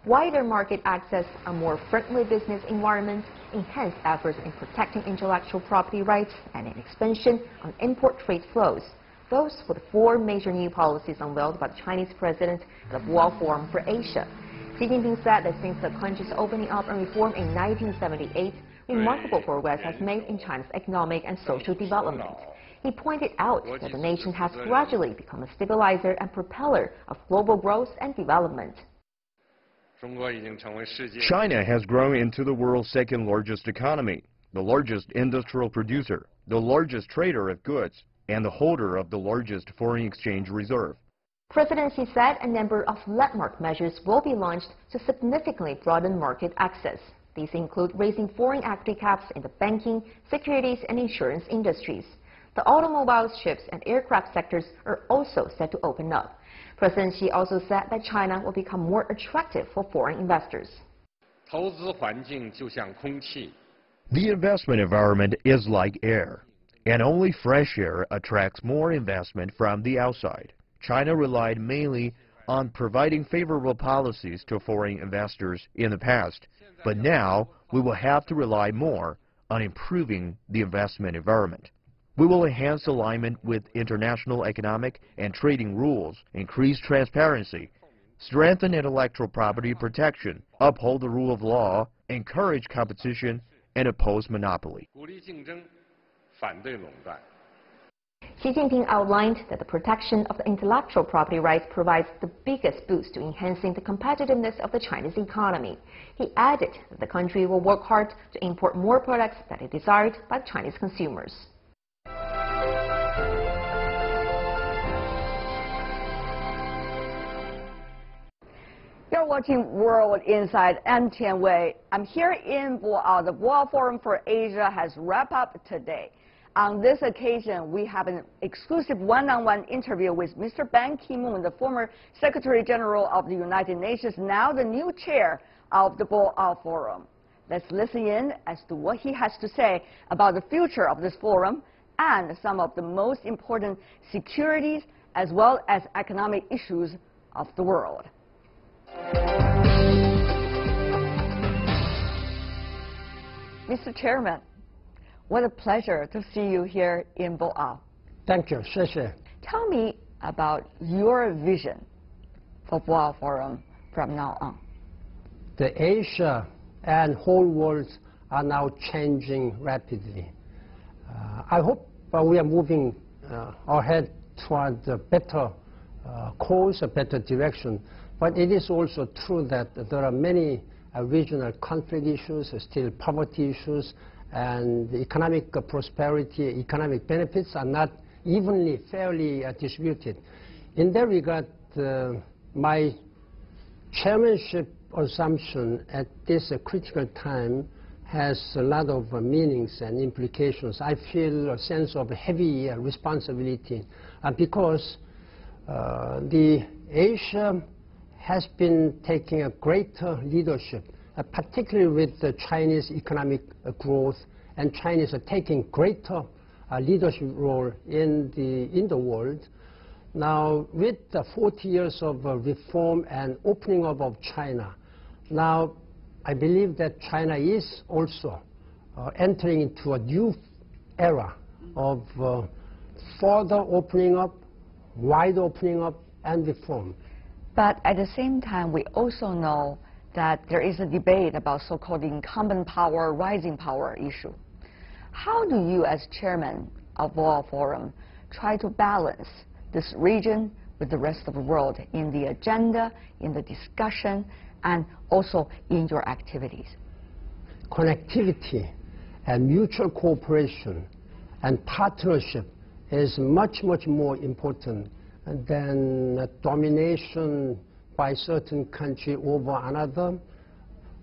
Wider market access, a more friendly business environment, enhanced efforts in protecting intellectual property rights, and an expansion on import trade flows. Those were the four major new policies unveiled by the Chinese president at the Boao Forum for Asia. Xi Jinping said that since the country's opening up and reform in 1978, remarkable progress has made in China's economic and social development. He pointed out that the nation has gradually become a stabilizer and propeller of global growth and development. China has grown into the world's second largest economy, the largest industrial producer, the largest trader of goods, and the holder of the largest foreign exchange reserve. President Xi said a number of landmark measures will be launched to significantly broaden market access. These include raising foreign equity caps in the banking, securities, and insurance industries. The automobiles, ships, and aircraft sectors are also set to open up. President Xi also said that China will become more attractive for foreign investors. The investment environment is like air, and only fresh air attracts more investment from the outside. China relied mainly on providing favorable policies to foreign investors in the past, but now we will have to rely more on improving the investment environment. We will enhance alignment with international economic and trading rules, increase transparency, strengthen intellectual property protection, uphold the rule of law, encourage competition, and oppose monopoly. Xi Jinping outlined that the protection of the intellectual property rights provides the biggest boost to enhancing the competitiveness of the Chinese economy. He added that the country will work hard to import more products that are desired by Chinese consumers. You're watching World Inside. I'm Tian Wei. I'm here in Boao. The Boao Forum for Asia has wrapped up today. On this occasion, we have an exclusive one-on-one interview with Mr. BanKi-moon, the former Secretary General of the United Nations, now the new chair of the Boao Forum. Let's listen in as to what he has to say about the future of this forum and some of the most important securities as well as economic issues of the world. Mr. Chairman, what a pleasure to see you here in Boao. Thank you. 谢谢. Tell me about your vision for Boao Forum from now on. The Asia and whole world are now changing rapidly. I hope we are moving ahead toward a better course, a better direction. But it is also true that there are many regional conflict issues, still poverty issues, and economic prosperity, economic benefits are not evenly, fairly distributed. In that regard, my chairmanship assumption at this critical time has a lot of meanings and implications. I feel a sense of heavy responsibility because the Asia has been taking a greater leadership, particularly with the Chinese economic growth, and China is taking greater leadership role in the world. Now, with the 40 years of reform and opening up of China, now I believe that China is also entering into a new era of further opening up, wide opening up, and reform. But at the same time, we also know that there is a debate about so-called incumbent power, rising power issue. How do you, as chairman of Boao Forum, try to balance this region with the rest of the world in the agenda, in the discussion, and also in your activities? Connectivity and mutual cooperation and partnership is much, much more important than domination by certain country over another,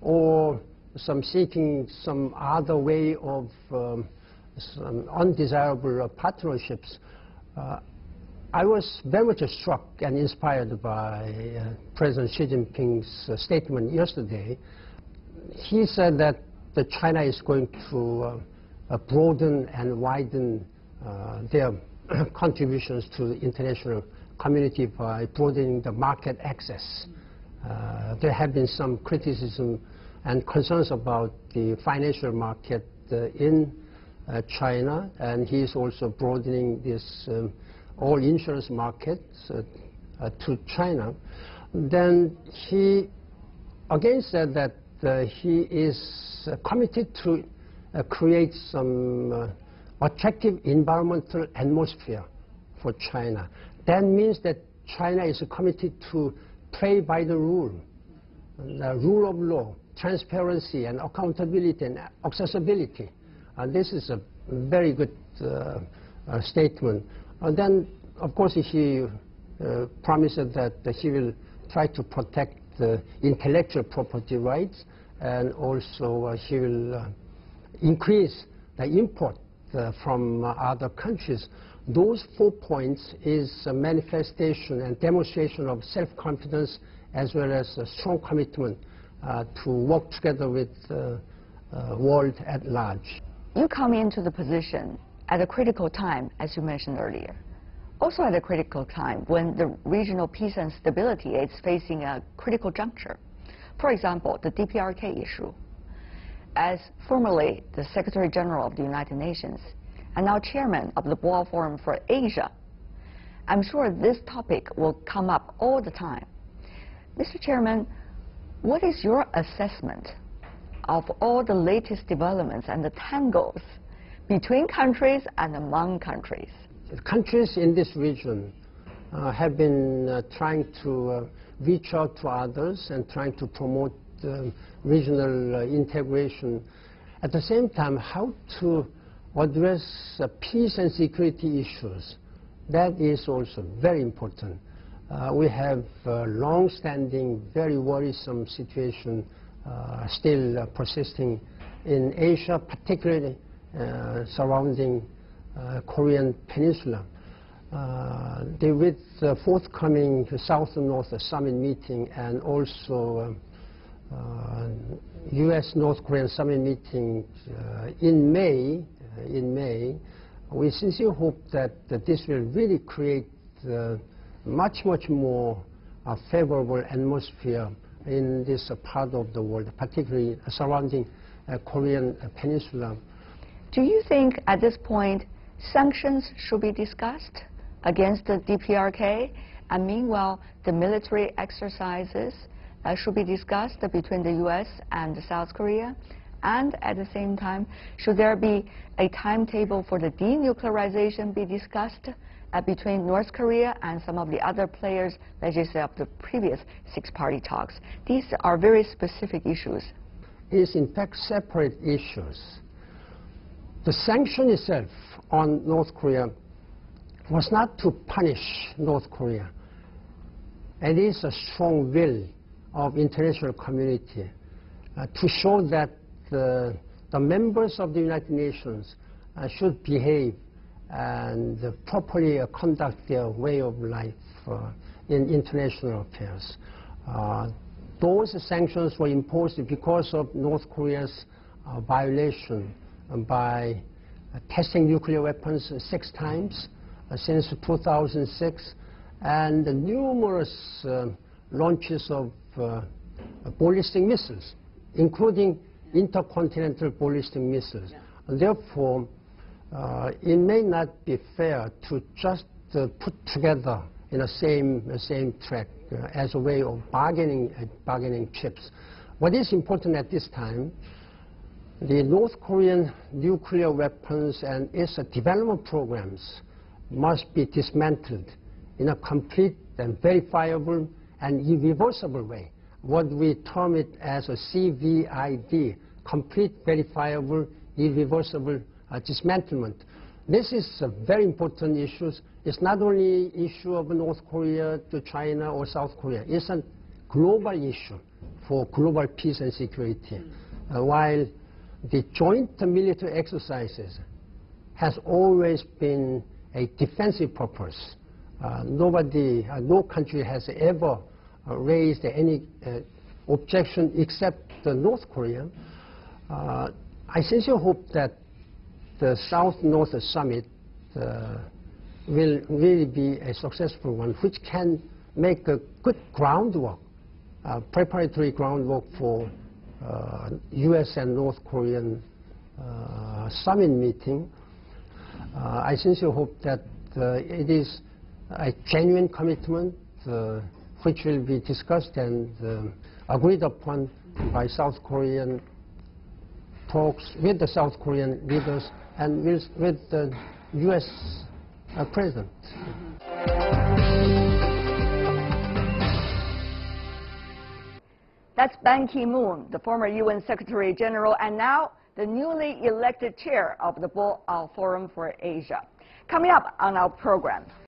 or seeking some other way of some undesirable partnerships. I was very much struck and inspired by President Xi Jinping's statement yesterday. He said that China is going to broaden and widen their contributions to the international community by broadening the market access. There have been some criticism and concerns about the financial market in China, and he is also broadening this all insurance markets to China. Then he again said that he is committed to create some attractive environmental atmosphere for China. That means that China is committed to play by the rule of law, transparency and accountability and accessibility. This is a very good statement. And then, of course, he promised that he will try to protect intellectual property rights, and also he will increase the import from other countries. Those 4 points is a manifestation and demonstration of self-confidence as well as a strong commitment to work together with the world at large. You come into the position at a critical time, as you mentioned earlier. Also at a critical time when the regional peace and stability is facing a critical juncture. For example, the DPRK issue. As formerly the Secretary General of the United Nations and now Chairman of the Boao Forum for Asia, I'm sure this topic will come up all the time. Mr. Chairman, what is your assessment of all the latest developments and the tangles between countries and among countries? Countries in this region have been trying to reach out to others and trying to promote regional integration. At the same time, how to address peace and security issues, that is also very important. We have a long-standing, very worrisome situation still persisting in Asia, particularly surrounding Korean Peninsula. With the forthcoming South and North Summit meeting and also U.S.-North Korean Summit meeting in May, we sincerely hope that this will really create much more favorable atmosphere in this part of the world, particularly surrounding Korean Peninsula. Do you think at this point sanctions should be discussed against the DPRK, and meanwhile the military exercises should be discussed between the U.S. and South Korea? And at the same time, should there be a timetable for the denuclearization be discussed between North Korea and some of the other players, let's just say of the previous six-party talks? These are very specific issues. It is in fact separate issues. The sanction itself on North Korea was not to punish North Korea. It is a strong will of international community to show that the members of the United Nations should behave and properly conduct their way of life in international affairs. Those sanctions were imposed because of North Korea's violation by testing nuclear weapons 6 times since 2006, and numerous launches of ballistic missiles, including intercontinental ballistic missiles. And therefore, it may not be fair to just put together in the same track as a way of bargaining chips. What is important at this time, the North Korean nuclear weapons and its development programs must be dismantled in a complete and verifiable and irreversible way. What we term it as a CVID, complete, verifiable, irreversible dismantlement. This is a very important issue. It's not only an issue of North Korea to China or South Korea. It's a global issue for global peace and security. While the joint military exercises has always been a defensive purpose. No country has ever raised any objection except North Korea. I sincerely hope that the South-North Summit will really be a successful one, which can make a good groundwork, preparatory groundwork for U.S. and North Korean summit meeting. I sincerely hope that it is a genuine commitment which will be discussed and agreed upon by South Korean talks with the South Korean leaders and with the U.S. President. That's BanKi-moon, the former UN Secretary General and now the newly elected chair of the Boao Forum for Asia. Coming up on our program,